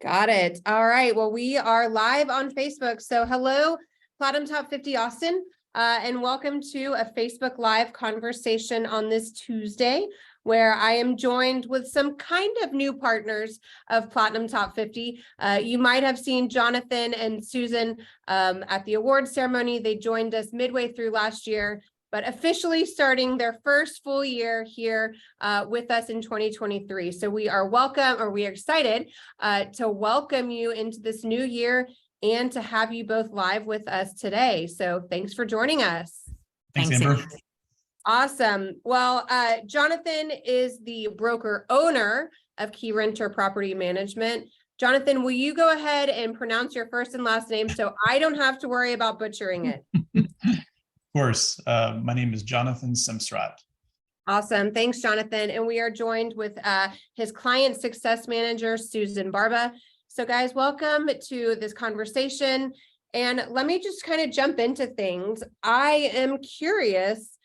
Got it. All right. Well, we are live on Facebook. So hello, Platinum Top 50 Austin, and welcome to a Facebook Live conversation on this Tuesday, where I am joined with some kind of new partners of Platinum Top 50. You might have seen Jonathan and Susan at the awards ceremony. They joined us midway through last year, but officially starting their first full year here with us in 2023. So we are excited to welcome you into this new year and to have you both live with us today. So thanks for joining us. Thanks, Amber. Awesome. Well, Jonathan is the broker owner of Keyrenter Property Management. Jonathan, will you go ahead and pronounce your first and last name so I don't have to worry about butchering it? Of course. My name is Jonathan Simsrat. Awesome. Thanks, Jonathan. And we are joined with his client success manager, Susan Barba. So guys, welcome to this conversation. And let me just kind of jump into things. I am curious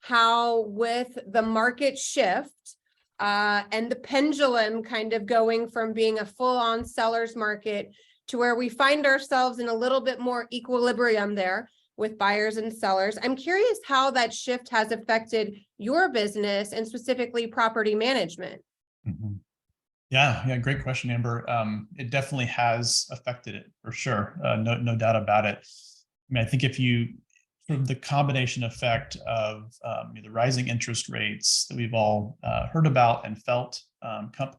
how, with the market shift and the pendulum kind of going from being a full-on seller's market to where we find ourselves in a little bit more equilibrium there with buyers and sellers. I'm curious how that shift has affected your business and specifically property management. Mm-hmm. Yeah, great question, Amber. It definitely has affected it for sure. No doubt about it. I mean, I think if you sort of the combination effect of the rising interest rates that we've all heard about and felt,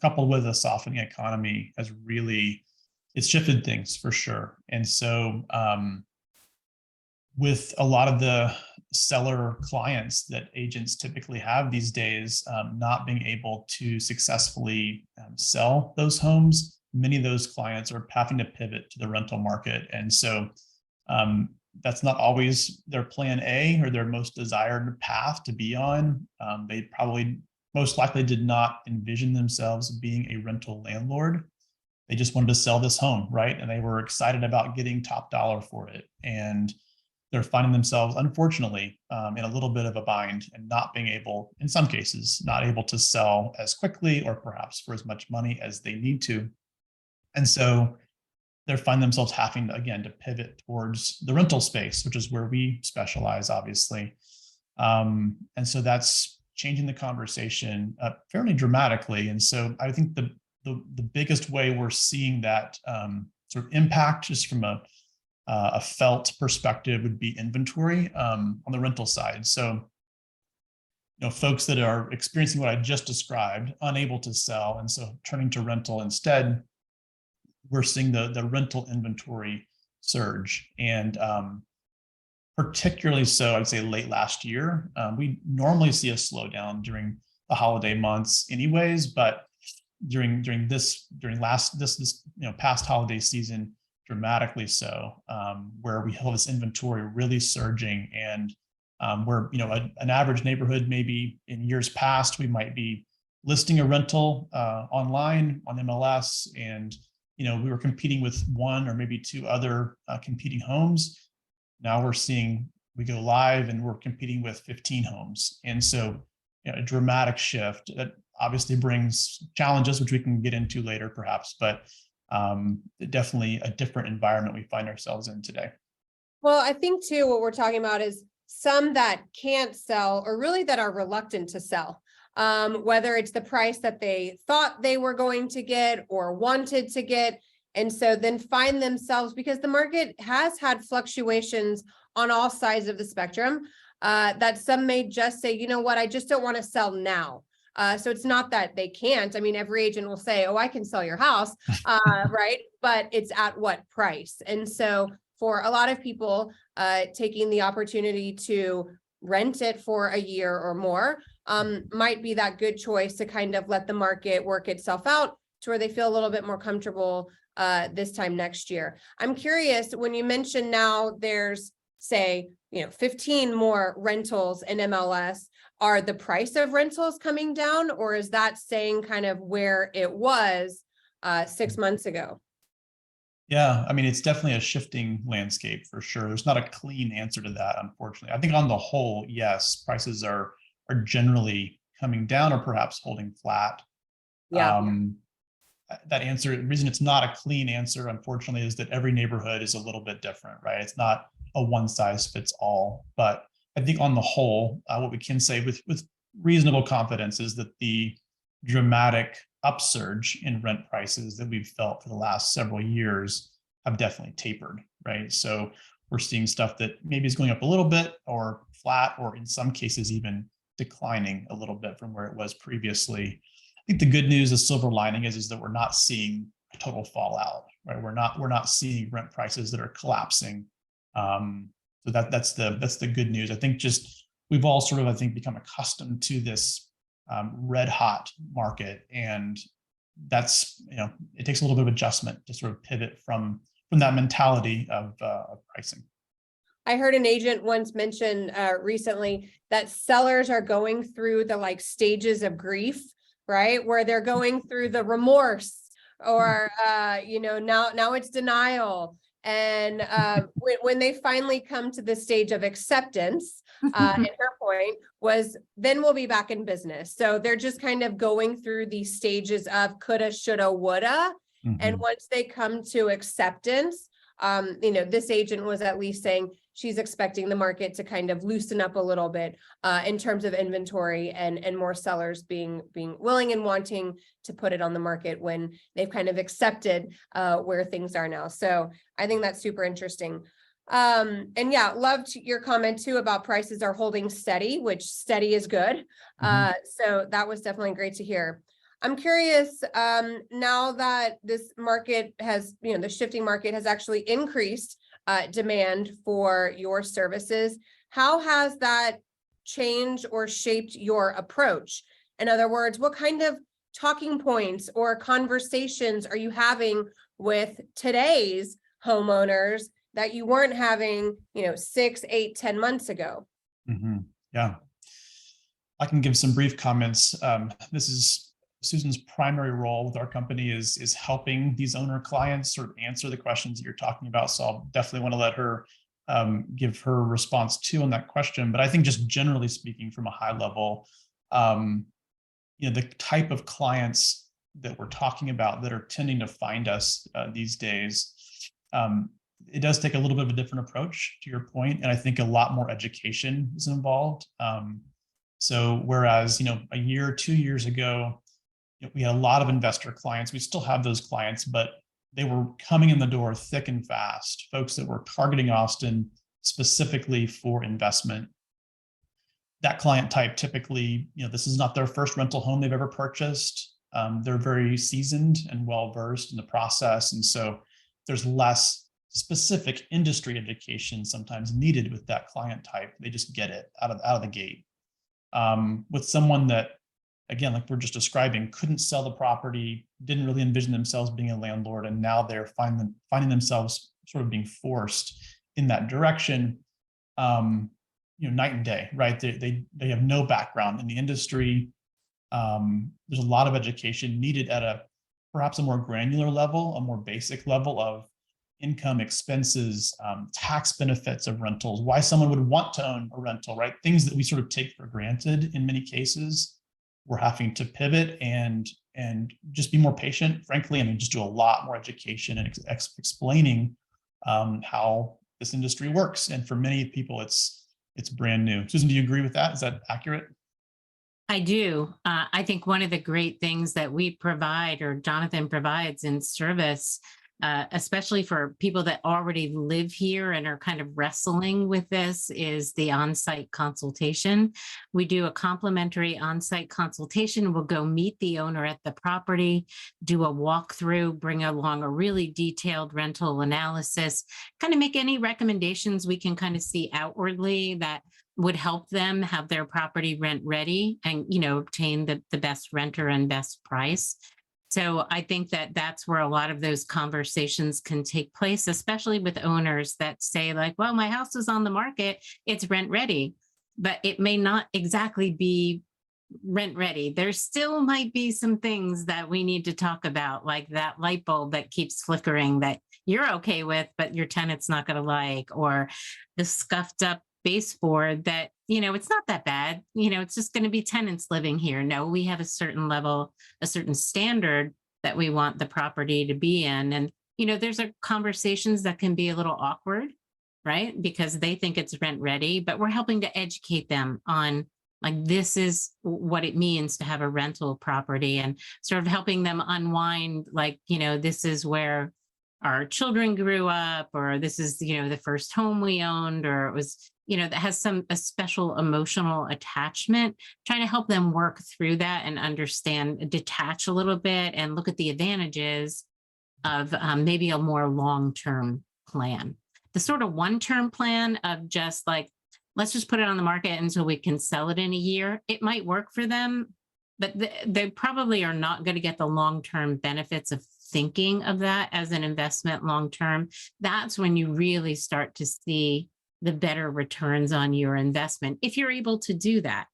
coupled with a softening economy, has really it's shifted things for sure. And so with a lot of the seller clients that agents typically have these days, not being able to successfully sell those homes, many of those clients are having to pivot to the rental market. And so that's not always their plan A or their most desired path to be on. They probably most likely did not envision themselves being a rental landlord. They just wanted to sell this home, right? And they were excited about getting top dollar for it. And they're finding themselves, unfortunately, in a little bit of a bind and not being able, in some cases, not able to sell as quickly or perhaps for as much money as they need to. And so they find themselves having, again, to pivot towards the rental space, which is where we specialize, obviously. And so that's changing the conversation fairly dramatically. And so I think the biggest way we're seeing that sort of impact, just from a felt perspective, would be inventory on the rental side. So, folks that are experiencing what I just described, unable to sell, and so turning to rental instead, we're seeing the rental inventory surge. And particularly so, I'd say late last year. We normally see a slowdown during the holiday months anyways, but during past holiday season, dramatically so, where we have this inventory really surging. And where an average neighborhood, maybe in years past, we might be listing a rental online on MLS, and we were competing with one or maybe two other competing homes. Now we're seeing we go live and we're competing with 15 homes. And so a dramatic shift that obviously brings challenges, which we can get into later perhaps, but definitely a different environment we find ourselves in today. Well, I think too, what we're talking about is some that can't sell, or really that are reluctant to sell, whether it's the price that they thought they were going to get or wanted to get. And so then find themselves, because the market has had fluctuations on all sides of the spectrum, that some may just say, you know what, I just don't want to sell now. So it's not that they can't. I mean, every agent will say, oh, I can sell your house, right? But it's at what price? And so for a lot of people, taking the opportunity to rent it for a year or more might be that good choice to kind of let the market work itself out to where they feel a little bit more comfortable this time next year. I'm curious, when you mentioned now there's, say, 15 more rentals in MLS, are the price of rentals coming down, or is that staying kind of where it was 6 months ago? Yeah, I mean, it's definitely a shifting landscape for sure. There's not a clean answer to that, unfortunately. I think on the whole, yes, prices are generally coming down or perhaps holding flat. Yeah. that answer, the reason it's not a clean answer, unfortunately, is that every neighborhood is a little bit different, right? It's not a one size fits all. But I think on the whole, what we can say with reasonable confidence is that the dramatic upsurge in rent prices that we've felt for the last several years have definitely tapered, right? So we're seeing stuff that maybe is going up a little bit or flat, or in some cases even declining a little bit from where it was previously. I think the good news, the silver lining is that we're not seeing a total fallout, right? We're not seeing rent prices that are collapsing. So that's the good news. I think just we've all sort of, I think, become accustomed to this red hot market, and that's, it takes a little bit of adjustment to sort of pivot from that mentality of pricing. I heard an agent once mention recently that sellers are going through the like stages of grief, right? Where they're going through the remorse, or now it's denial. And when they finally come to the stage of acceptance, and her point was, then we'll be back in business. So they're just kind of going through these stages of coulda, shoulda, woulda. And once they come to acceptance, this agent was at least saying she's expecting the market to kind of loosen up a little bit in terms of inventory, and more sellers being willing and wanting to put it on the market when they've kind of accepted where things are now. So I think that's super interesting. And yeah, loved your comment too about prices are holding steady, which steady is good. So that was definitely great to hear. I'm curious, now that this market has, the shifting market has actually increased demand for your services, how has that changed or shaped your approach? In other words, what kind of talking points or conversations are you having with today's homeowners that you weren't having, 6, 8, 10 months ago? Yeah, I can give some brief comments. This is Susan's primary role with our company is helping these owner clients sort of answer the questions that you're talking about. So I'll definitely want to let her give her response too on that question. But I think just generally speaking, from a high level, the type of clients that we're talking about that are tending to find us these days, it does take a little bit of a different approach, to your point, and I think a lot more education is involved. So whereas a year or 2 years ago, we had a lot of investor clients. We still have those clients, but they were coming in the door thick and fast. Folks that were targeting Austin specifically for investment. That client type typically, this is not their first rental home they've ever purchased. They're very seasoned and well-versed in the process. And so there's less specific industry education sometimes needed with that client type. They just get it out of the gate. With someone that, again, like we're just describing, couldn't sell the property, didn't really envision themselves being a landlord, and now they're finding themselves sort of being forced in that direction. Night and day, right? They have no background in the industry. There's a lot of education needed at perhaps a more granular level, a more basic level of income, expenses, tax benefits of rentals, why someone would want to own a rental, right? Things that we sort of take for granted in many cases. We're having to pivot and just be more patient, frankly. I mean, just do a lot more education and explaining how this industry works. And for many people, it's brand new. Susan, do you agree with that? Is that accurate? I do. I think one of the great things that we provide, or Jonathan provides in service, especially for people that already live here and are kind of wrestling with this, is the on-site consultation. We do a complimentary on-site consultation. We'll go meet the owner at the property, do a walkthrough, bring along a really detailed rental analysis, kind of make any recommendations we can kind of see outwardly that would help them have their property rent ready and, obtain the best renter and best price. So I think that that's where a lot of those conversations can take place, especially with owners that say like, well, my house is on the market, it's rent ready, but it may not exactly be rent ready. There still might be some things that we need to talk about, like that light bulb that keeps flickering that you're okay with, but your tenant's not going to like, or the scuffed up baseboard that, it's not that bad. It's just going to be tenants living here. No, we have a certain level, a certain standard, that we want the property to be in. And, you know, there's conversations that can be a little awkward, right? Because they think it's rent ready, but we're helping to educate them on like, this is what it means to have a rental property, and sort of helping them unwind, like, you know, this is where our children grew up, or this is, you know, the first home we owned, or it was, you know, that has a special emotional attachment, trying to help them work through that and understand, detach a little bit and look at the advantages of maybe a more long-term plan. The sort of one-term plan of just like, let's just put it on the market until we can sell it in a year. It might work for them, but they probably are not going to get the long-term benefits of thinking of that as an investment long-term. That's when you really start to see the better returns on your investment, if you're able to do that.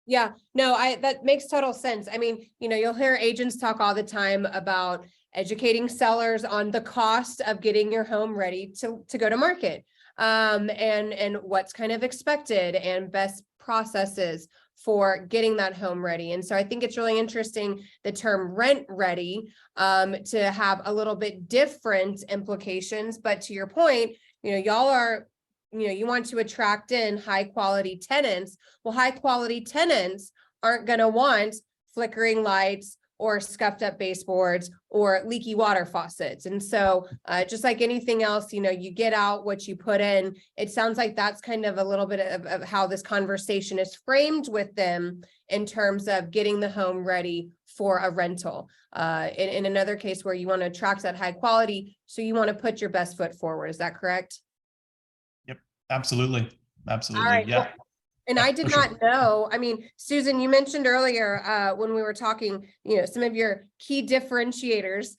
Yeah, no, that makes total sense. I mean, you know, you'll hear agents talk all the time about educating sellers on the cost of getting your home ready to go to market, and what's kind of expected and best processes for getting that home ready. And so I think it's really interesting, the term rent ready, to have a little bit different implications. But to your point, you know, y'all are, you know, you want to attract in high quality tenants. Well, high quality tenants aren't going to want flickering lights or scuffed up baseboards or leaky water faucets. And so just like anything else, you know, you get out what you put in. It sounds like that's kind of a little bit of how this conversation is framed with them in terms of getting the home ready for a rental. In another case where you want to attract that high quality, so you want to put your best foot forward. Is that correct? Absolutely. Absolutely. All right. Yeah. Well, and I did not know, I mean, Susan, you mentioned earlier when we were talking, you know, some of your key differentiators,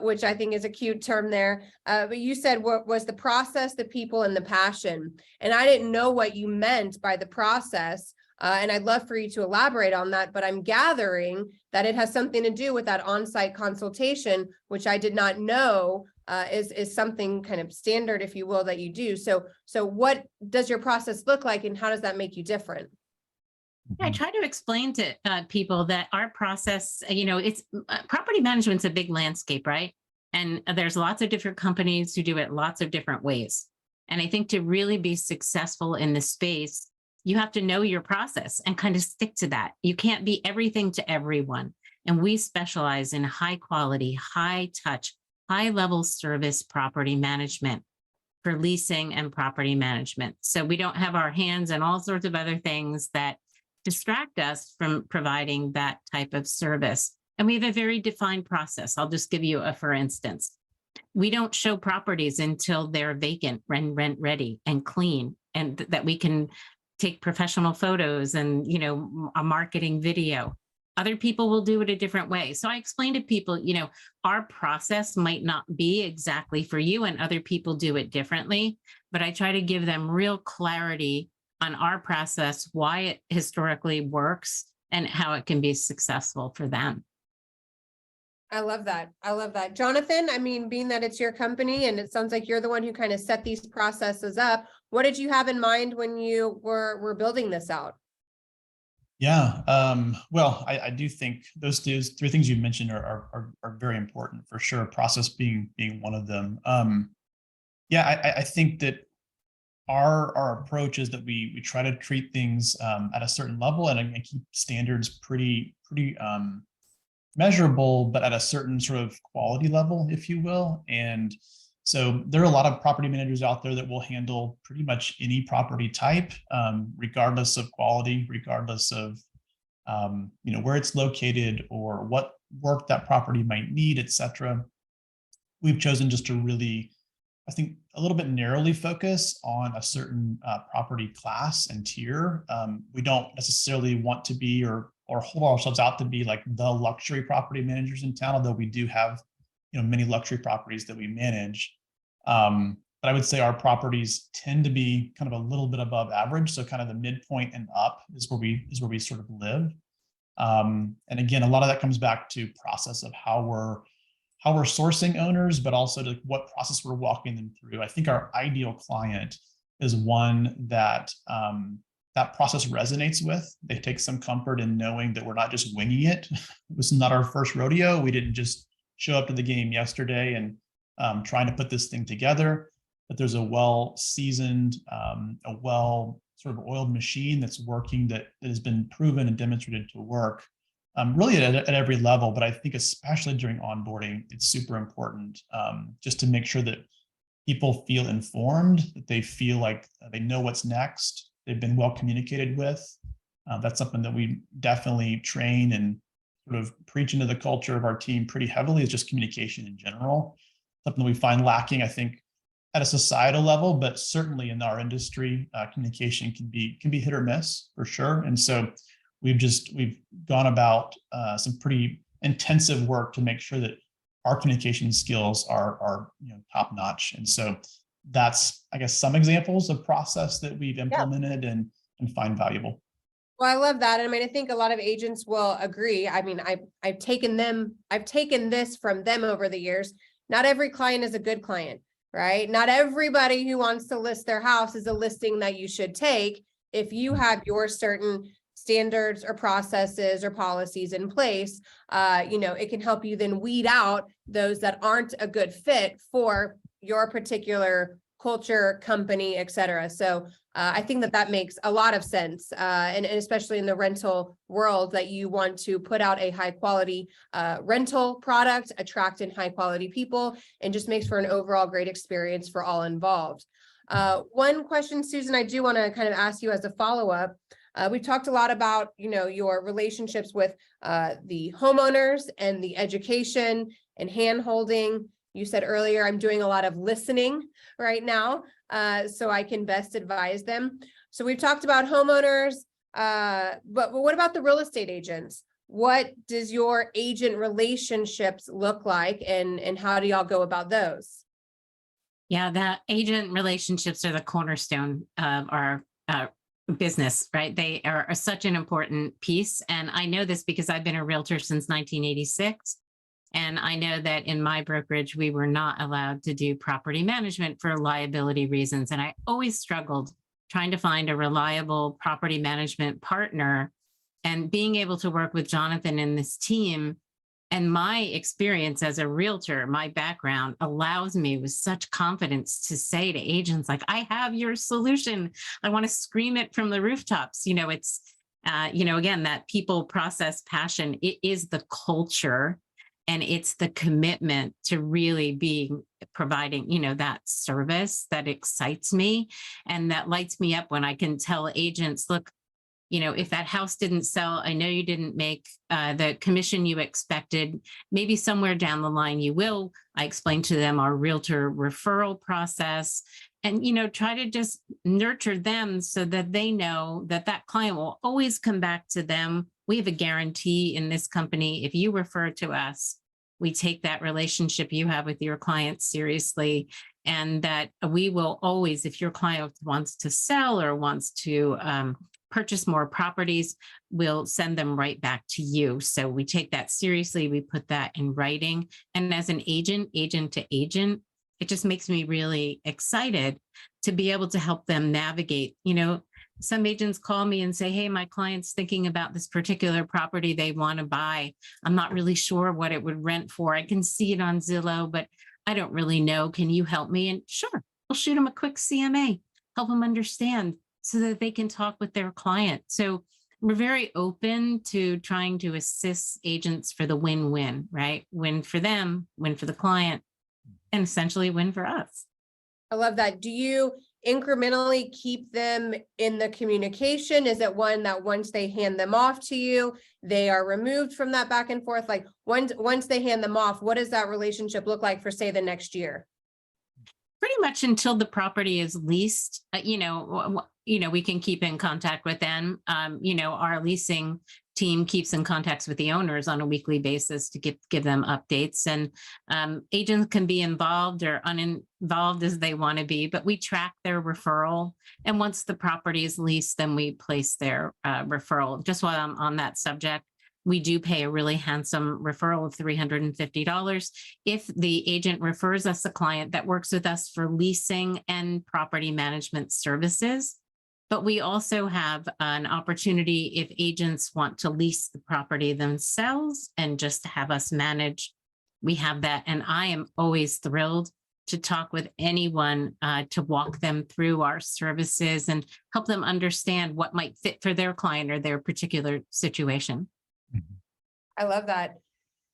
which I think is a cute term there. But you said what was the process, the people, and the passion. And I didn't know what you meant by the process. And I'd love for you to elaborate on that, but I'm gathering that it has something to do with that on-site consultation, which I did not know is something kind of standard, if you will, that you do. So what does your process look like, and how does that make you different? I try to explain to people that our process, you know, it's property management's a big landscape, right? And there's lots of different companies who do it lots of different ways. And I think to really be successful in this space, you have to know your process and kind of stick to that. You can't be everything to everyone. And we specialize in high quality, high touch, high level service property management for leasing and property management. So we don't have our hands in all sorts of other things that distract us from providing that type of service. And we have a very defined process. I'll just give you a for instance. We don't show properties until they're vacant, rent ready and clean, and that we can take professional photos and, you know, a marketing video. Other people will do it a different way. So I explain to people, you know, our process might not be exactly for you, and other people do it differently, but I try to give them real clarity on our process, why it historically works, and how it can be successful for them. I love that. I love that. Jonathan, I mean, being that it's your company and it sounds like you're the one who kind of set these processes up, what did you have in mind when you were building this out? Yeah. Well, I do think those three things you mentioned are very important for sure. Process being one of them. Yeah, I think that our approach is that we try to treat things at a certain level and keep standards pretty measurable, but at a certain sort of quality level, if you will. And so there are a lot of property managers out there that will handle pretty much any property type, regardless of quality, regardless of you know, where it's located or what work that property might need, et cetera. We've chosen just to really, I think, a little bit narrowly focus on a certain property class and tier. We don't necessarily want to be or hold ourselves out to be like the luxury property managers in town, although we do have, you know, many luxury properties that we manage. But I would say our properties tend to be kind of a little bit above average. So kind of the midpoint and up is where we sort of live. And again, a lot of that comes back to process of how we're sourcing owners, but also to what process we're walking them through. I think our ideal client is one that that process resonates with. They take some comfort in knowing that we're not just winging it. This is not our first rodeo. We didn't just show up to the game yesterday and trying to put this thing together, that there's a well-seasoned, a well sort of oiled machine that's working, that has been proven and demonstrated to work really at every level. But I think especially during onboarding, it's super important just to make sure that people feel informed, that they feel like they know what's next, they've been well communicated with. That's something that we definitely train and sort of preach into the culture of our team pretty heavily, is just communication in general. Something that we find lacking, I think, at a societal level, but certainly in our industry, communication can be hit or miss for sure. And so we've gone about some pretty intensive work to make sure that our communication skills are top notch. And so that's, I guess, some examples of process that we've implemented and find valuable. Well, I love that. I mean, I think a lot of agents will agree. I mean, I've taken this from them over the years. Not every client is a good client, right? Not everybody who wants to list their house is a listing that you should take. If you have your certain standards or processes or policies in place, it can help you then weed out those that aren't a good fit for your particular culture, company, et cetera. So I think that makes a lot of sense, and especially in the rental world, that you want to put out a high quality rental product, attract in high quality people, and just makes for an overall great experience for all involved. One question, Susan, I do want to kind of ask you as a follow-up. We've talked a lot about, your relationships with the homeowners and the education and hand-holding. You said earlier, I'm doing a lot of listening right now, so I can best advise them. So we've talked about homeowners, but what about the real estate agents? What does your agent relationships look like, and how do y'all go about those? Yeah, the agent relationships are the cornerstone of our business, right? They are such an important piece. And I know this because I've been a realtor since 1986. And I know that in my brokerage, we were not allowed to do property management for liability reasons. And I always struggled trying to find a reliable property management partner, and being able to work with Jonathan and this team. And my experience as a realtor, my background allows me with such confidence to say to agents, like, I have your solution. I want to scream it from the rooftops. It's, again, that people, process, passion, it is the culture. And it's the commitment to really providing, that service that excites me and that lights me up when I can tell agents, look, if that house didn't sell, I know you didn't make the commission you expected. Maybe somewhere down the line you will. I explain to them our realtor referral process, and try to just nurture them so that they know that client will always come back to them. We have a guarantee in this company. If you refer to us, we take that relationship you have with your client seriously, and that we will always, if your client wants to sell or wants to purchase more properties, we'll send them right back to you. So we take that seriously. We put that in writing. And as an agent to agent, it just makes me really excited to be able to help them navigate. Some agents call me and say, hey, my client's thinking about this particular property they want to buy. I'm not really sure what it would rent for. I can see it on Zillow, but I don't really know. Can you help me? And sure, I'll shoot them a quick CMA, help them understand so that they can talk with their client. So we're very open to trying to assist agents for the win-win, right? Win for them, win for the client, and essentially win for us. I love that. Do you incrementally keep them in the communication? Is it one that once they hand them off to you, they are removed from that back and forth? Like once they hand them off, what does that relationship look like for, say, the next year? Pretty much until the property is leased, we can keep in contact with them. Our leasing team keeps in contact with the owners on a weekly basis to give them updates, and agents can be involved or uninvolved as they want to be, but we track their referral. And once the property is leased, then we place their referral. Just while I'm on that subject, we do pay a really handsome referral of $350 if the agent refers us a client that works with us for leasing and property management services. But we also have an opportunity if agents want to lease the property themselves and just have us manage. We have that. And I am always thrilled to talk with anyone to walk them through our services and help them understand what might fit for their client or their particular situation. I love that.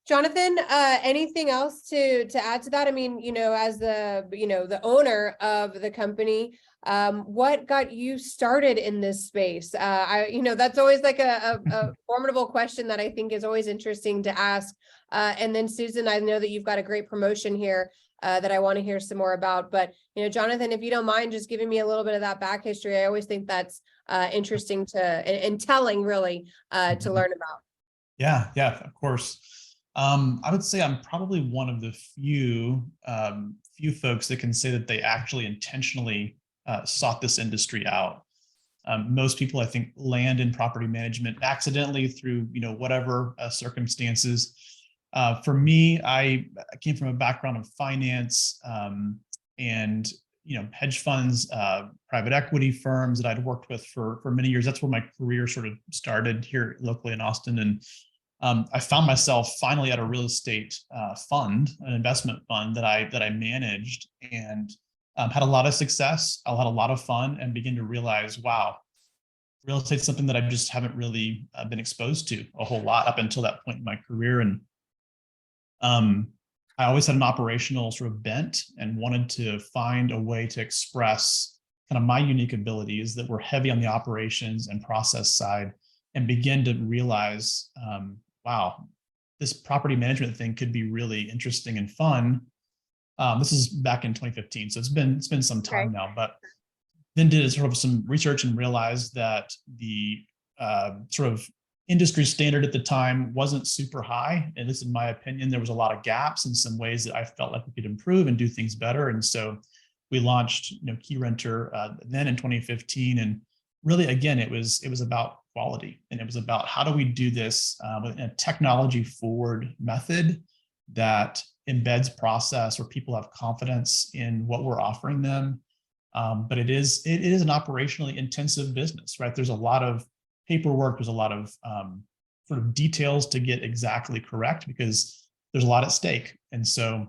Jonathan, anything else to add to that? I mean, as the owner of the company, what got you started in this space? That's always like a formidable question that I think is always interesting to ask. And then Susan, I know that you've got a great promotion here that I want to hear some more about. But, Jonathan, if you don't mind just giving me a little bit of that back history, I always think that's interesting and telling really to learn about. Yeah, of course. I would say I'm probably one of the few folks that can say that they actually intentionally sought this industry out. Most people, I think, land in property management accidentally through whatever circumstances. For me, I came from a background of finance and hedge funds, private equity firms that I'd worked with for many years. That's where my career sort of started here locally in Austin. And I found myself finally at a real estate fund, an investment fund that I managed, and had a lot of success. I had a lot of fun, and began to realize, wow, real estate is something that I just haven't really been exposed to a whole lot up until that point in my career. And I always had an operational sort of bent and wanted to find a way to express kind of my unique abilities that were heavy on the operations and process side, and begin to realize, wow, this property management thing could be really interesting and fun. This is back in 2015, so it's been some time now. But then did sort of some research and realized that the sort of industry standard at the time wasn't super high. And this, in my opinion, there was a lot of gaps in some ways that I felt like we could improve and do things better. And so we launched, Keyrenter then in 2015. And really, again, it was about quality, and it was about how do we do this in a technology forward method that embeds process where people have confidence in what we're offering them. But it is an operationally intensive business, right? There's a lot of paperwork. There's a lot of sort of details to get exactly correct because there's a lot at stake. And so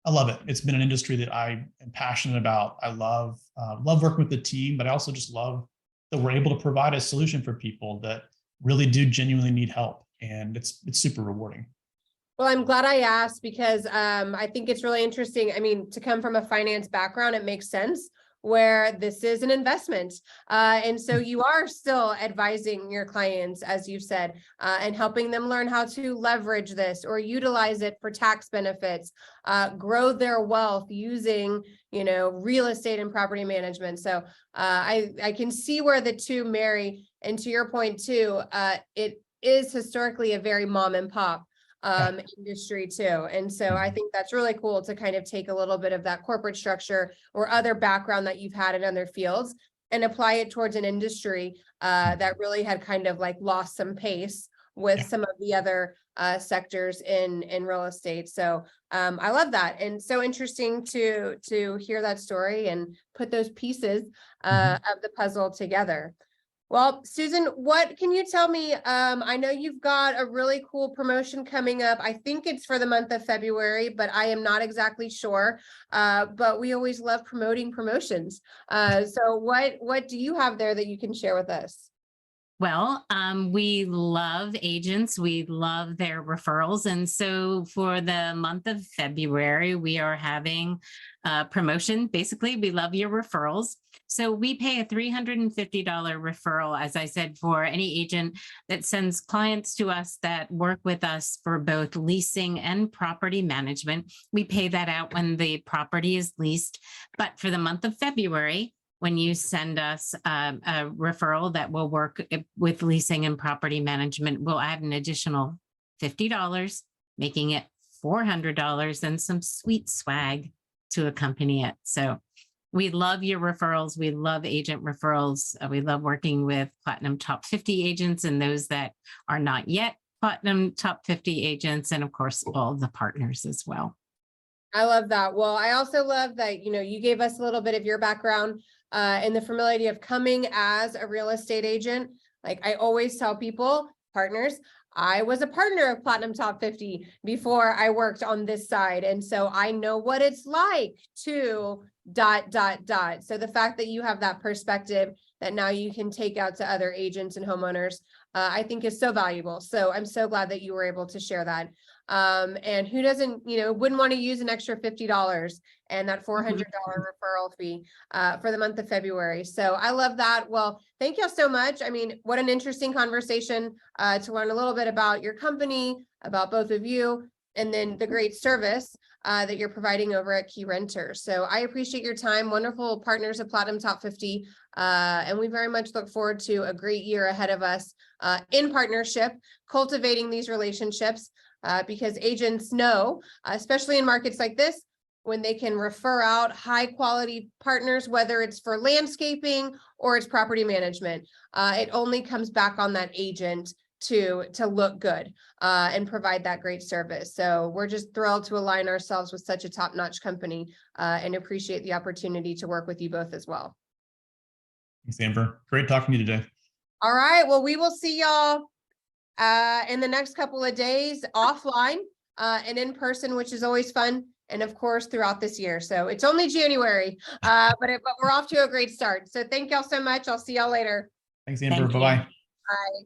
I love it. It's been an industry that I am passionate about. I love working with the team, but I also just love that we're able to provide a solution for people that really do genuinely need help. And it's super rewarding. Well, I'm glad I asked because I think it's really interesting. I mean, to come from a finance background, it makes sense where this is an investment. And so you are still advising your clients, as you said, and helping them learn how to leverage this or utilize it for tax benefits, grow their wealth using, real estate and property management. So I can see where the two marry. And to your point too, it is historically a very mom and pop industry too. And so I think that's really cool to kind of take a little bit of that corporate structure or other background that you've had in other fields and apply it towards an industry that really had kind of like lost some pace with some of the other sectors in real estate. So I love that. And so interesting to hear that story and put those pieces of the puzzle together. Well, Susan, what can you tell me? I know you've got a really cool promotion coming up. I think it's for the month of February, but I am not exactly sure. But we always love promoting promotions. So what do you have there that you can share with us? Well, we love agents. We love their referrals. And so for the month of February, we are having a promotion. Basically, we love your referrals. So we pay a $350 referral, as I said, for any agent that sends clients to us that work with us for both leasing and property management. We pay that out when the property is leased. But for the month of February, when you send us a referral that will work with leasing and property management, we'll add an additional $50, making it $400 and some sweet swag to accompany it. So we love your referrals. We love agent referrals. We love working with Platinum Top 50 agents and those that are not yet Platinum Top 50 agents, and of course, all the partners as well. I love that. Well, I also love that, you gave us a little bit of your background. and the familiarity of coming as a real estate agent. Like I always tell people, partners, I was a partner of Platinum Top 50 before I worked on this side. And so I know what it's like to ... So the fact that you have that perspective that now you can take out to other agents and homeowners, I think is so valuable. So I'm so glad that you were able to share that. And who doesn't, wouldn't want to use an extra $50 and that $400 referral fee for the month of February. So I love that. Well, thank you all so much. I mean, what an interesting conversation to learn a little bit about your company, about both of you, and then the great service that you're providing over at Keyrenter. So I appreciate your time. Wonderful partners of Platinum Top 50. And we very much look forward to a great year ahead of us in partnership, cultivating these relationships because agents know, especially in markets like this, when they can refer out high quality partners, whether it's for landscaping or it's property management, it only comes back on that agent to look good and provide that great service. So we're just thrilled to align ourselves with such a top-notch company and appreciate the opportunity to work with you both as well. Thanks, Amber. Great talking to you today. All right. Well, we will see y'all in the next couple of days offline and in person, which is always fun. And of course, throughout this year. So it's only January, but we're off to a great start. So thank y'all so much. I'll see y'all later. Thanks, Amber. Thank you. Bye-bye. Bye.